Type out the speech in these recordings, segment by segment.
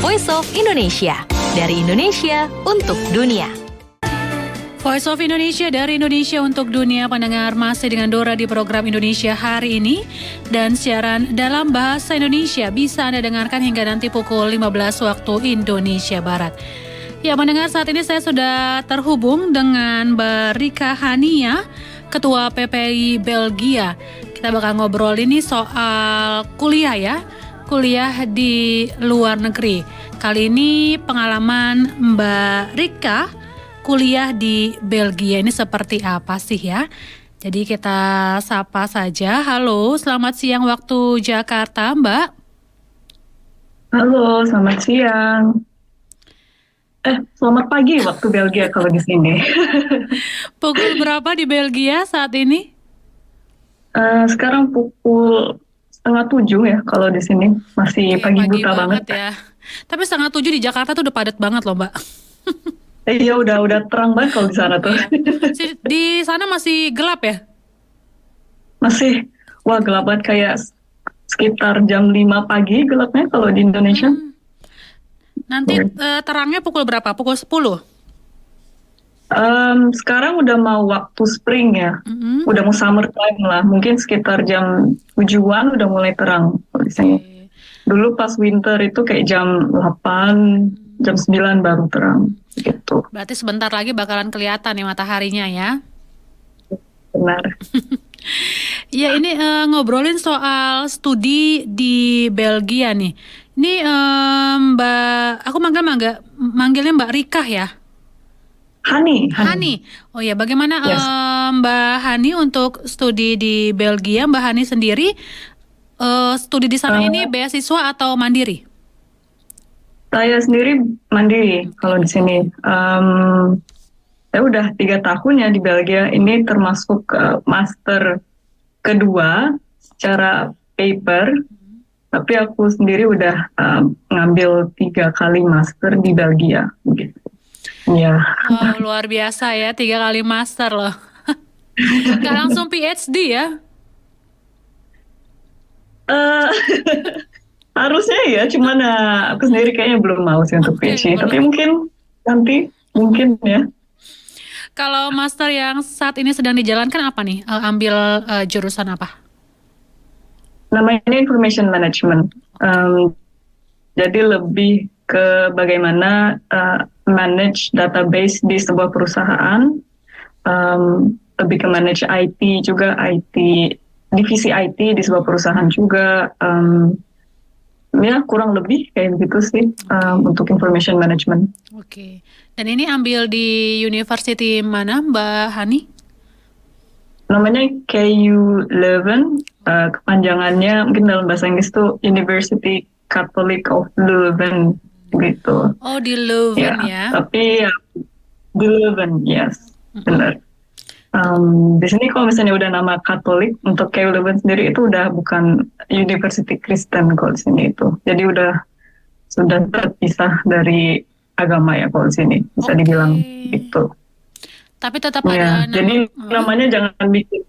Voice of Indonesia. Dari Indonesia untuk dunia. Voice of Indonesia dari Indonesia untuk dunia. Pendengar masih dengan Dora di program Indonesia hari ini. Dan siaran dalam bahasa Indonesia bisa Anda dengarkan hingga nanti pukul 15 waktu Indonesia Barat. Ya, pendengar, saat ini saya sudah terhubung dengan Mbak Rika Hania, Ketua PPI Belgia. Kita bakal ngobrol ini soal kuliah ya, kuliah di luar negeri. Kali ini pengalaman Mbak Rika kuliah di Belgia ini seperti apa sih ya? Jadi kita sapa saja. Halo, selamat siang waktu Jakarta, Mbak. Halo, selamat siang. Selamat pagi waktu Belgia kalau di sini. Pukul berapa di Belgia saat ini? Sekarang pukul 6:30 ya kalau di sini. Masih pagi buta banget ya. Tapi 6:30 di Jakarta tuh udah padat banget loh, Mbak. Iya, udah terang banget kalau di sana tuh. Iya. Di sana masih gelap ya? Masih, gelap banget, kayak sekitar jam 5 pagi gelapnya kalau di Indonesia. Nanti terangnya pukul berapa? Pukul 10? Sekarang udah mau waktu spring ya. Udah mau summer time lah. Mungkin sekitar jam 7-an udah mulai terang kalau di sini. Dulu pas winter itu kayak jam 8, jam 9 baru terang gitu. Berarti sebentar lagi bakalan kelihatan nih mataharinya ya. Benar. Ya, ini ngobrolin soal studi di Belgia nih. Ini Mbak, aku manggilnya Mbak Rika ya. Hani. Oh ya, bagaimana Yes. Mbak Hani untuk studi di Belgia? Mbak Hani sendiri studi di sana ini beasiswa atau mandiri? Saya sendiri mandiri kalau di sini. Saya udah 3 tahun ya di Belgia. Ini termasuk master kedua secara paper. Tapi aku sendiri udah ngambil 3 kali master di Belgia. Gitu. Ya. Oh, luar biasa ya, 3 kali master loh. Nggak langsung PhD ya? Harusnya ya, cuman aku sendiri kayaknya belum mau sih untuk PhD. Tapi mungkin nanti, mungkin ya. Kalau master yang saat ini sedang dijalankan apa nih? Ambil jurusan apa? Namanya Information Management. Jadi lebih ke bagaimana manage database di sebuah perusahaan, lebih ke manage IT juga, divisi IT di sebuah perusahaan juga, ya kurang lebih kayak gitu sih untuk information management. Oke. Dan ini ambil di university mana, Mbak Hani? Namanya KU Leuven, kepanjangannya mungkin dalam bahasa Inggris itu University Catholic of Leuven gitu. Oh, di Leuven ya. Tapi ya, di Leuven, yes, benar. Di sini kalau misalnya udah nama Katolik, untuk KU Leuven sendiri itu udah bukan University Kristen kalau di sini itu. Jadi sudah terpisah dari agama ya kalau di sini, bisa dibilang gitu. Tapi tetap ada nama. Jadi namanya jangan bikin.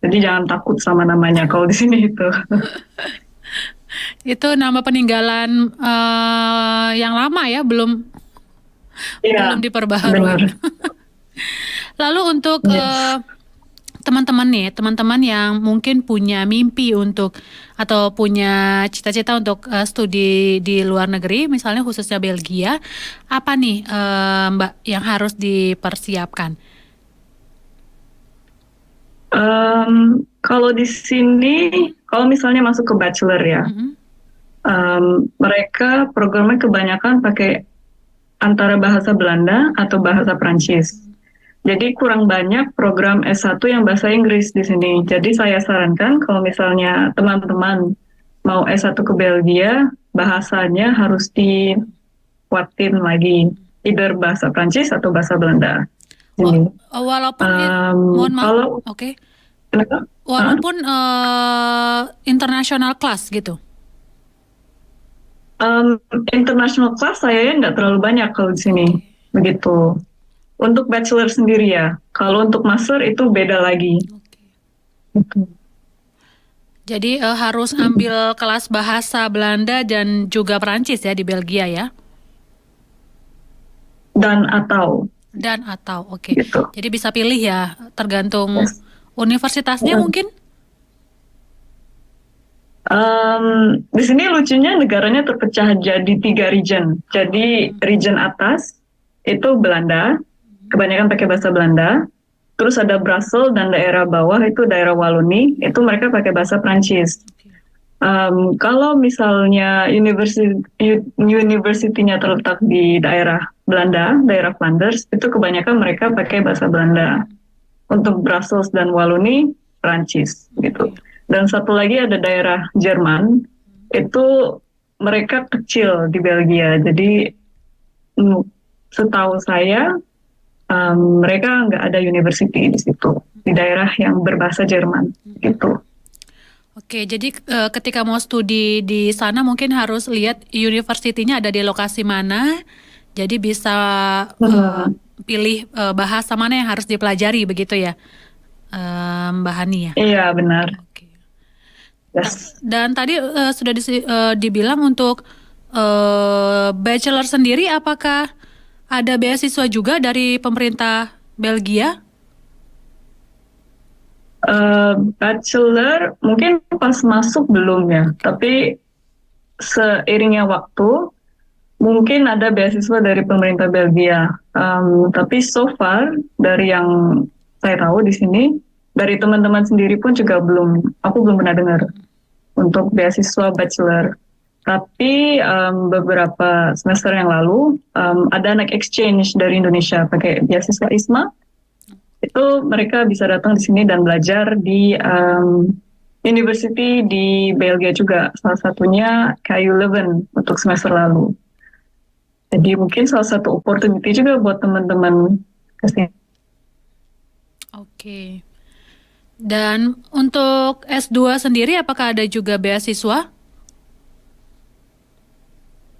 Jadi jangan takut sama namanya kalau di sini itu. Itu nama peninggalan yang lama ya, belum diperbaharui. Benar. Lalu untuk teman-teman yang mungkin punya mimpi untuk atau punya cita-cita untuk studi di luar negeri, misalnya khususnya Belgia, apa nih Mbak yang harus dipersiapkan? Kalau di sini, kalau misalnya masuk ke bachelor ya, mereka programnya kebanyakan pakai antara bahasa Belanda atau bahasa Prancis. Jadi kurang banyak program S1 yang bahasa Inggris di sini. Jadi saya sarankan kalau misalnya teman-teman mau S1 ke Belgia, bahasanya harus dikuatin lagi, either bahasa Prancis atau bahasa Belanda. Walaupun mohon maaf, oke. Walaupun international class gitu. International class saya nggak terlalu banyak kalau di sini, begitu. Untuk bachelor sendiri ya. Kalau untuk master itu beda lagi. Jadi harus ambil kelas bahasa Belanda dan juga Perancis ya di Belgia ya? dan atau Dan atau, oke. gitu. Jadi bisa pilih ya, tergantung Yes. universitasnya mungkin? Di sini lucunya negaranya terpecah jadi 3 region. Jadi region atas itu Belanda, kebanyakan pakai bahasa Belanda. Terus ada Brussels dan daerah bawah itu daerah Wallonie, itu mereka pakai bahasa Prancis. Kalau misalnya universitinya terletak di daerah Belanda, daerah Flanders, itu kebanyakan mereka pakai bahasa Belanda. Untuk Brussels dan Wallonie, Prancis gitu. Dan satu lagi ada daerah Jerman, itu mereka kecil di Belgia. Jadi setahu saya mereka nggak ada university di situ, di daerah yang berbahasa Jerman gitu. Oke, jadi ketika mau studi di sana mungkin harus lihat universitinya ada di lokasi mana, jadi bisa pilih bahasa mana yang harus dipelajari begitu ya, Mbak Hani ya. Iya benar. Oke. Yes. Dan tadi sudah dibilang untuk bachelor sendiri, apakah ada beasiswa juga dari pemerintah Belgia? Bachelor mungkin pas masuk belum ya, tapi seiringnya waktu mungkin ada beasiswa dari pemerintah Belgia. Tapi so far dari yang saya tahu di sini, dari teman-teman sendiri pun juga aku belum pernah dengar untuk beasiswa bachelor. Tapi beberapa semester yang lalu ada anak exchange dari Indonesia pakai beasiswa ISMA. Itu mereka bisa datang di sini dan belajar di university di Belgia juga. Salah satunya KU Leuven untuk semester lalu. Jadi mungkin salah satu opportunity juga buat teman-teman kesini. Oke. Dan untuk S2 sendiri apakah ada juga beasiswa?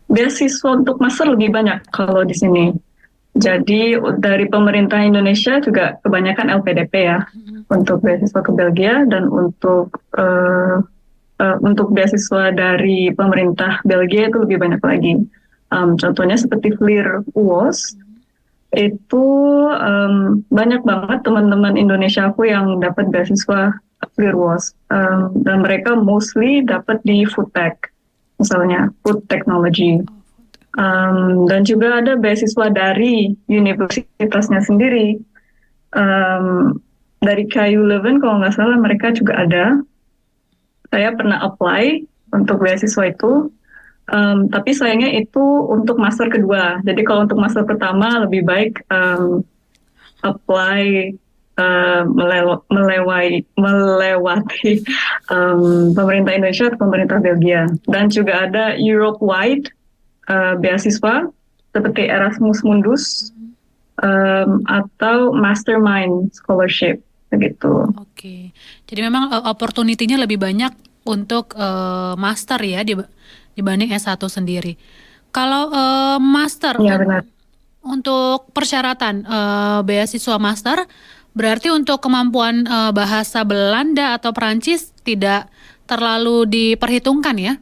Beasiswa untuk master lebih banyak kalau di sini. Jadi dari pemerintah Indonesia juga kebanyakan LPDP ya untuk beasiswa ke Belgia, dan untuk beasiswa dari pemerintah Belgia itu lebih banyak lagi. Contohnya seperti FLIR UOS, itu banyak banget teman-teman Indonesia aku yang dapat beasiswa FLIR UOS, dan mereka mostly dapat di food tech, misalnya food technology. Dan juga ada beasiswa dari universitasnya sendiri. Dari KU Leuven kalau nggak salah mereka juga ada. Saya pernah apply untuk beasiswa itu, tapi sayangnya itu untuk master kedua. Jadi kalau untuk master pertama lebih baik apply melewati pemerintah Indonesia atau pemerintah Belgia. Dan juga ada Europe-wide beasiswa seperti Erasmus Mundus atau Mastermind Scholarship begitu. Oke, jadi memang opportunity-nya lebih banyak untuk master ya dibanding S1 sendiri. Kalau master, Ya, benar. untuk persyaratan beasiswa master, berarti untuk kemampuan bahasa Belanda atau Perancis tidak terlalu diperhitungkan ya?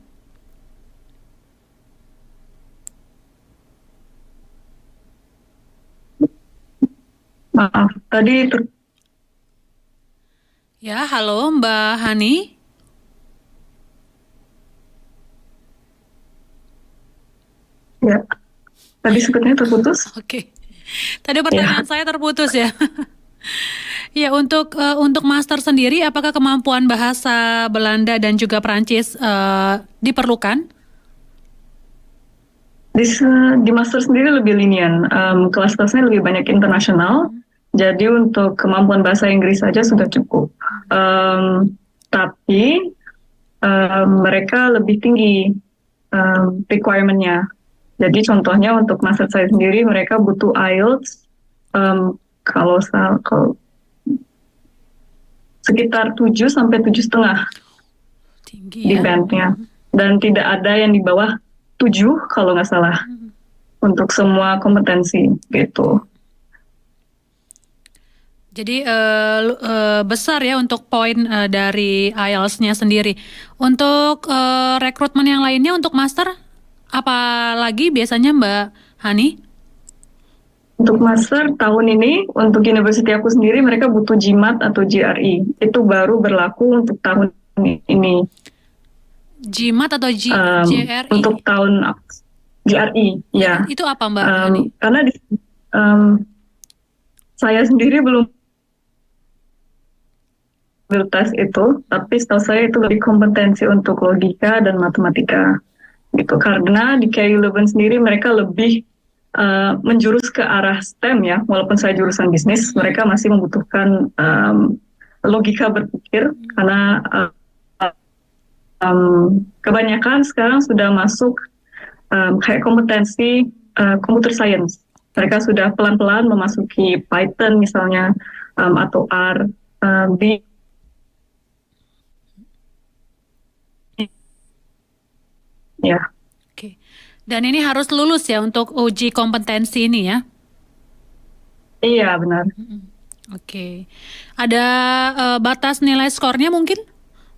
Maaf, tadi Ya, halo Mbak Hani. ya, tadi sepertinya terputus. Oke. Tadi pertanyaan saya terputus ya. Ya, untuk master sendiri, apakah kemampuan bahasa Belanda dan juga Perancis diperlukan? Di master sendiri lebih linian, kelas-kelasnya lebih banyak internasional. Jadi untuk kemampuan bahasa Inggris saja sudah cukup. Tapi mereka lebih tinggi requirement-nya. Jadi contohnya untuk master saya sendiri mereka butuh IELTS kalau sekitar 7 sampai 7,5 Tinggi di ya. band-nya. Dan tidak ada yang di bawah 7 kalau nggak salah untuk semua kompetensi gitu. Jadi besar ya untuk poin dari IELTS-nya sendiri. Untuk rekrutmen yang lainnya untuk master, apalagi biasanya Mbak Hani? Untuk master tahun ini, untuk university aku sendiri mereka butuh GMAT atau GRE. Itu baru berlaku untuk tahun ini. GMAT atau GRE? Untuk tahun GRE, ya. Itu apa Mbak Hani? Karena saya sendiri belum tes itu, tapi setahu saya itu lebih kompetensi untuk logika dan matematika, gitu. Karena di KU Leuven sendiri mereka lebih menjurus ke arah STEM ya, walaupun saya jurusan bisnis, mereka masih membutuhkan logika berpikir, karena kebanyakan sekarang sudah masuk kayak kompetensi computer science. Mereka sudah pelan-pelan memasuki Python misalnya, atau R, di ya. Oke. Dan ini harus lulus ya untuk uji kompetensi ini ya? Iya, benar. Oke. Ada batas nilai skornya mungkin,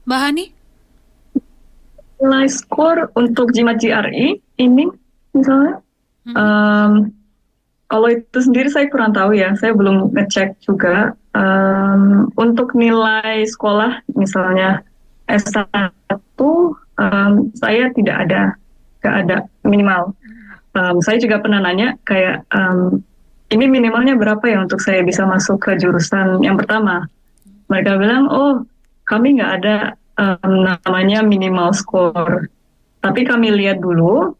Mbak Hani? Nilai skor untuk GMAT GRE ini misalnya, kalau itu sendiri saya kurang tahu ya, saya belum ngecek juga. Untuk nilai sekolah misalnya S1, saya tidak ada minimal. Saya juga pernah nanya kayak ini minimalnya berapa ya untuk saya bisa masuk ke jurusan yang pertama. Mereka bilang, oh kami nggak ada namanya minimal score. Tapi kami lihat dulu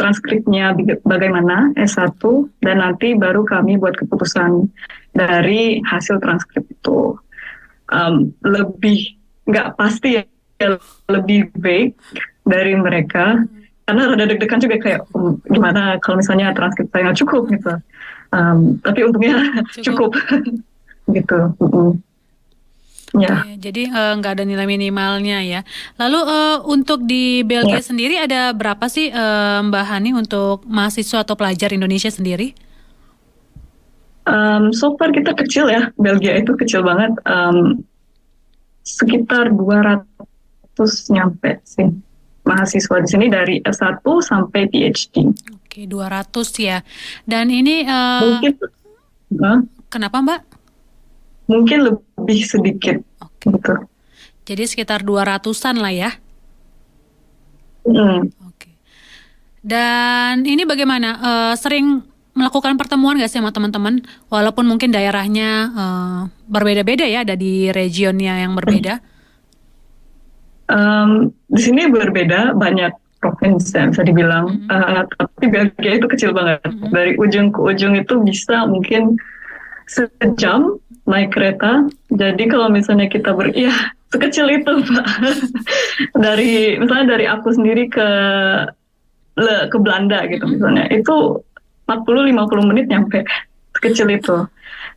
transkripnya bagaimana S1 dan nanti baru kami buat keputusan dari hasil transkrip itu. Lebih nggak pasti ya, lebih vague dari mereka, karena rada deg-degan juga kayak gimana kalau misalnya transkrip saya nggak cukup gitu. Tapi untungnya cukup gitu. Ya. Oke, jadi nggak ada nilai minimalnya ya. Lalu untuk di Belgia sendiri ada berapa sih Mbak Hani untuk mahasiswa atau pelajar Indonesia sendiri? So far kita kecil ya, Belgia itu kecil banget. Sekitar 200 nyampe sih mahasiswa di sini dari S1 sampai PhD. Oke, 200 ya. Dan ini mungkin kenapa Mbak? Mungkin lebih sedikit. Oke. Gitu. Jadi sekitar 200-an lah ya. Oke. Dan ini bagaimana? Sering melakukan pertemuan nggak sih sama teman-teman? Walaupun mungkin daerahnya berbeda-beda ya, ada di regionnya yang berbeda. Di sini berbeda, banyak provinsi yang bisa dibilang, tapi Belgia itu kecil banget. Dari ujung ke ujung itu bisa mungkin sejam naik kereta. Jadi kalau misalnya kita sekecil itu Pak. Misalnya dari aku sendiri ke Belanda gitu misalnya, itu 40-50 menit nyampe, sekecil itu.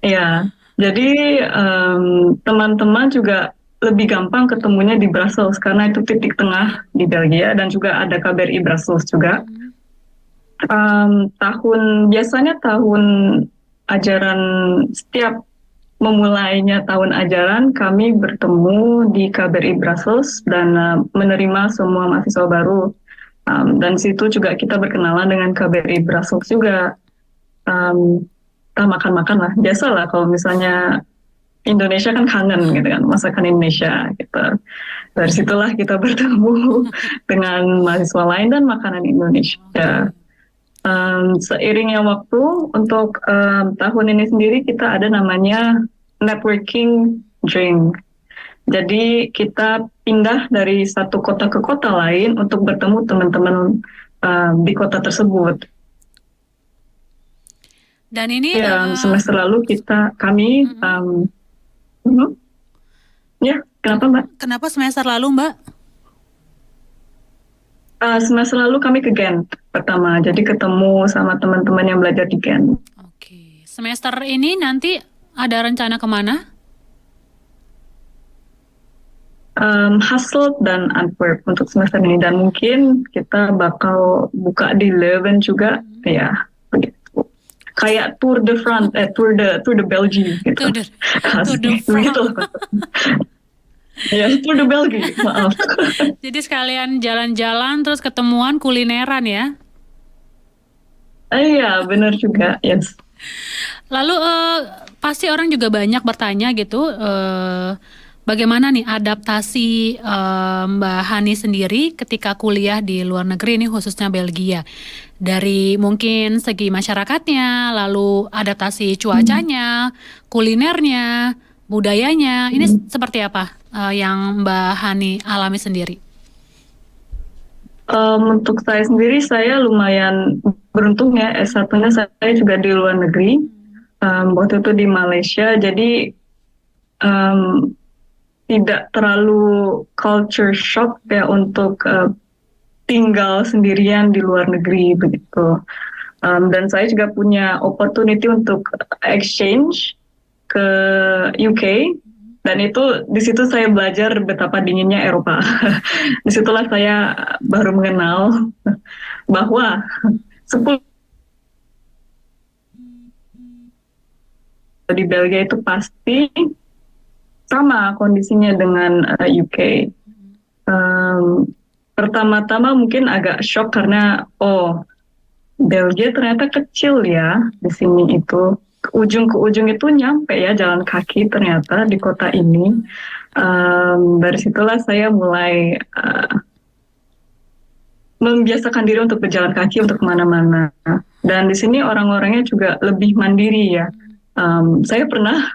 Ya, jadi teman-teman juga lebih gampang ketemunya di Brussels karena itu titik tengah di Belgia, dan juga ada KBRI Brussels juga. Biasanya tahun ajaran, setiap memulainya tahun ajaran kami bertemu di KBRI Brussels dan menerima semua mahasiswa baru. Dan situ juga kita berkenalan dengan KBRI Brussels juga. Kita makan-makan lah, biasa lah kalau misalnya Indonesia kan kangen gitu kan, masakan Indonesia gitu. Dari situlah kita bertemu dengan mahasiswa lain dan makanan Indonesia. Seiringnya waktu, untuk tahun ini sendiri kita ada namanya networking drink. Jadi kita pindah dari satu kota ke kota lain untuk bertemu teman-teman di kota tersebut. Dan ini semester lalu kami ya, kenapa Mbak? Kenapa semester lalu Mbak? Semester lalu kami ke Ghent pertama, jadi ketemu sama teman-teman yang belajar di Ghent. Oke, semester ini nanti ada rencana kemana? Hasselt dan Antwerp untuk semester ini, dan mungkin kita bakal buka di Leuven juga, ya begitu. kayak Tour de Belgium gitu. Tour de Asli, France. begitu. Ya, Tour de Belgium, maaf. Jadi sekalian jalan-jalan terus ketemuan kulineran ya. Iya, benar juga, yes. Lalu pasti orang juga banyak bertanya gitu, bagaimana nih adaptasi Mbak Hani sendiri ketika kuliah di luar negeri ini khususnya Belgia. Dari mungkin segi masyarakatnya, lalu adaptasi cuacanya, kulinernya, budayanya, ini seperti apa yang Mbak Hani alami sendiri? Untuk saya sendiri, saya lumayan beruntung ya, S1-nya saya juga di luar negeri. Waktu itu di Malaysia, jadi tidak terlalu culture shock ya untuk tinggal sendirian di luar negeri begitu. Dan saya juga punya opportunity untuk exchange ke UK, dan itu di situ saya belajar betapa dinginnya Eropa. Disitulah saya baru mengenal bahwa 10 di Belgia itu pasti sama kondisinya dengan UK. Pertama-tama mungkin agak shock karena Belgia ternyata kecil ya di sini itu. Ujung ke ujung itu nyampe ya jalan kaki ternyata di kota ini. Dari situlah saya mulai membiasakan diri untuk berjalan kaki untuk kemana-mana. Dan di sini orang-orangnya juga lebih mandiri ya. Saya pernah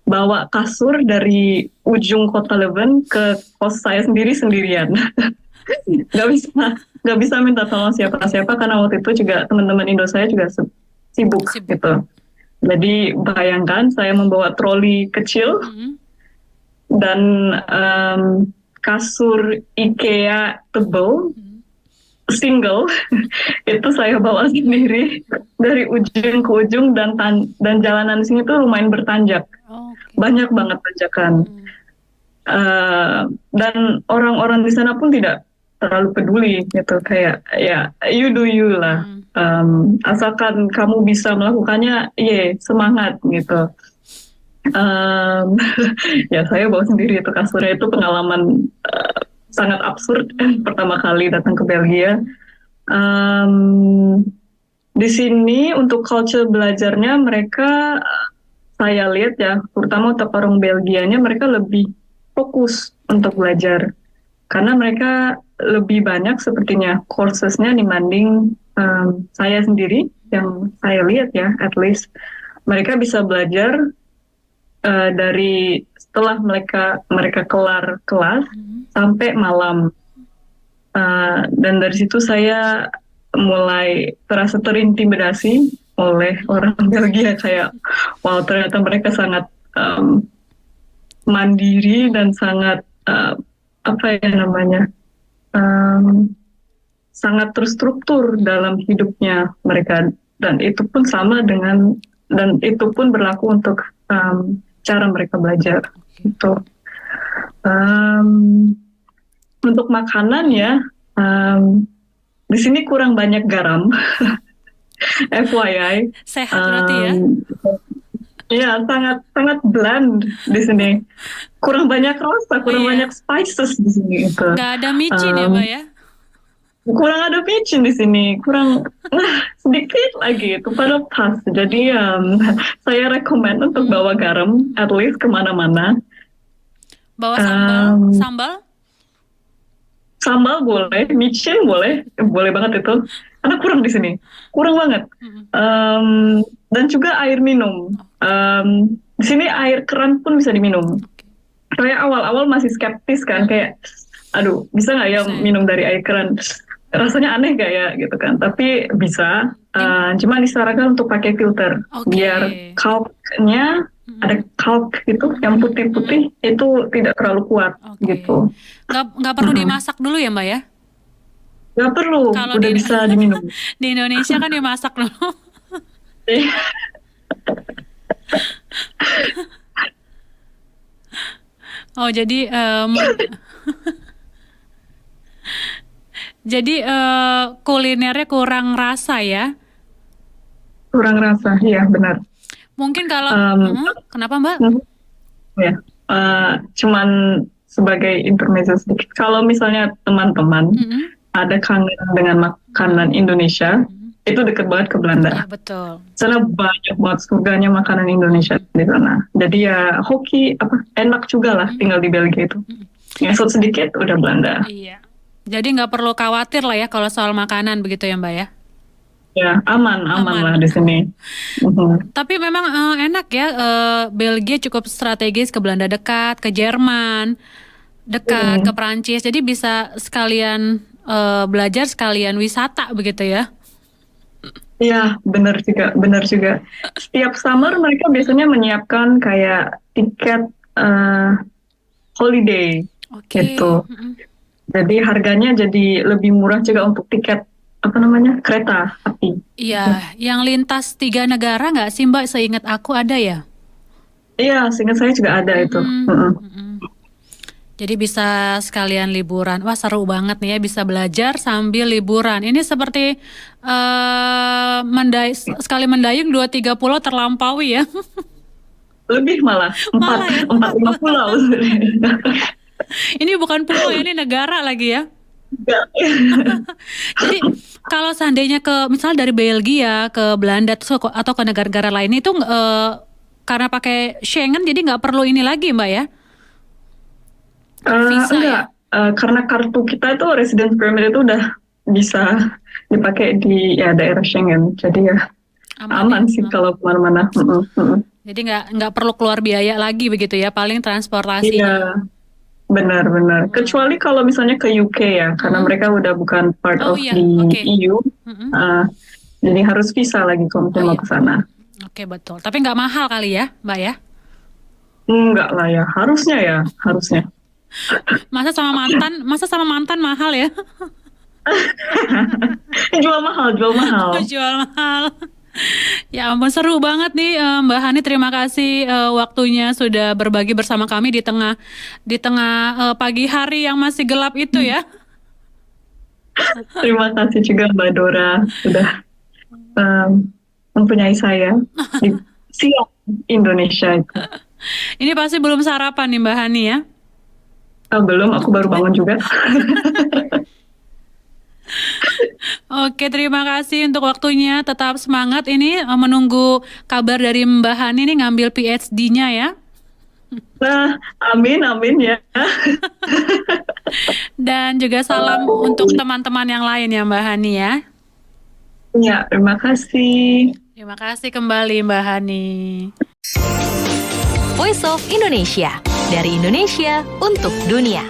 bawa kasur dari ujung kota Leuven ke kos saya sendirian. Nggak bisa minta tolong siapa-siapa karena waktu itu juga teman-teman Indo saya juga sibuk gitu. Jadi bayangkan saya membawa troli kecil dan kasur IKEA tebal single itu saya bawa sendiri dari ujung ke ujung, dan jalanan di sini tuh lumayan bertanjak, banyak banget tanjakan. Dan orang-orang di sana pun tidak terlalu peduli gitu, kayak ya you do you lah. Asalkan kamu bisa melakukannya, semangat gitu. Ya saya bawa sendiri itu kasurnya, itu pengalaman sangat absurd pertama kali datang ke Belgia. Di sini untuk culture belajarnya mereka, saya lihat ya, terutama untuk orang Belgianya, mereka lebih fokus untuk belajar karena mereka lebih banyak sepertinya coursesnya dibanding saya sendiri. Yang saya lihat ya, at least mereka bisa belajar dari setelah mereka kelar kelas sampai malam. Dan dari situ saya mulai terasa terintimidasi oleh orang Belgia, kayak wow, ternyata mereka sangat mandiri dan sangat sangat terstruktur dalam hidupnya mereka, dan itu pun itu pun berlaku untuk cara mereka belajar gitu. Untuk makanan ya, di sini kurang banyak garam. FYI. Sehat berarti ya? Iya, sangat bland di sini. Kurang banyak rasa, kurang banyak spices di sini itu. Nggak ada micin ya, Mbak ya? Kurang ada micin di sini, sedikit lagi itu pada pas. Jadi saya rekomen untuk bawa garam at least kemana-mana. Bawa sambal? Sambal boleh, micin boleh banget itu. Karena kurang di sini, kurang banget. Dan juga air minum. Di sini air keran pun bisa diminum. Saya awal-awal masih skeptis kan, kayak, aduh, bisa nggak ya minum dari air keran? Rasanya aneh gak ya gitu kan? Tapi bisa. Cuma disarankan untuk pakai filter, biar kalknya ada kalk gitu, yang putih-putih itu tidak terlalu kuat gitu. Nggak perlu dimasak dulu ya, Mbak ya? Nggak perlu, kalau udah bisa diminum. Di Indonesia kan dimasak dulu. Jadi kulinernya kurang rasa ya? kurang rasa, iya benar. Mungkin kalau kenapa Mbak? Ya, cuman sebagai intermezzo sedikit. Kalau misalnya teman-teman ada kangen dengan makanan Indonesia, itu deket banget ke Belanda. Ya betul. Sana banyak banget surganya makanan Indonesia di sana. Jadi ya hoki enak juga lah tinggal di Belgia itu. Ngesot sedikit udah Belanda. Iya. Jadi nggak perlu khawatir lah ya kalau soal makanan begitu ya Mbak ya. Ya aman lah di sini. Tapi memang enak ya, Belgia cukup strategis, ke Belanda dekat, ke Jerman dekat, ke Perancis. Jadi bisa sekalian belajar sekalian wisata begitu ya. Iya, benar juga. Setiap summer mereka biasanya menyiapkan kayak tiket holiday gitu. Jadi harganya jadi lebih murah juga untuk tiket kereta api. Iya, yang lintas 3 negara nggak sih Mbak? Seingat aku ada ya? Iya, seingat saya juga ada itu. Jadi bisa sekalian liburan. Wah seru banget nih ya, bisa belajar sambil liburan. Ini seperti sekali mendayung 2-3 pulau terlampaui ya. Lebih malah 4-5 pulau. Ini bukan pulau ya, ini negara lagi ya. Jadi kalau seandainya misalnya dari Belgia ke Belanda atau ke negara-negara lain itu karena pakai Schengen jadi nggak perlu ini lagi Mbak ya? Visa enggak, karena kartu kita itu residence permit itu udah bisa dipakai di daerah Schengen, jadi ya aman sih kalau kemana-mana. Jadi nggak perlu keluar biaya lagi begitu ya, paling transportasinya. Iya, benar. Kecuali kalau misalnya ke UK ya, karena mereka udah bukan part of the EU, jadi harus visa lagi kalau mau ke sana. Oke, betul. Tapi nggak mahal kali ya, Mbak ya? Enggak lah ya, harusnya. Masa sama mantan mahal ya? Jual mahal. Jual mahal. Ya ampun, seru banget nih Mbak Hani, terima kasih waktunya sudah berbagi bersama kami di tengah pagi hari yang masih gelap itu ya. Terima kasih juga Mbak Dora sudah mempunyai saya di siang Indonesia itu. Ini pasti belum sarapan nih Mbak Hani ya? Belum, aku baru bangun juga. Oke, terima kasih untuk waktunya. Tetap semangat ini menunggu kabar dari Mbak Hani nih ngambil PhD-nya ya. Nah, amin ya. Dan juga salam untuk teman-teman yang lain ya Mbak Hani ya. Ya, terima kasih. Terima kasih kembali Mbak Hani. Voice of Indonesia, dari Indonesia untuk dunia.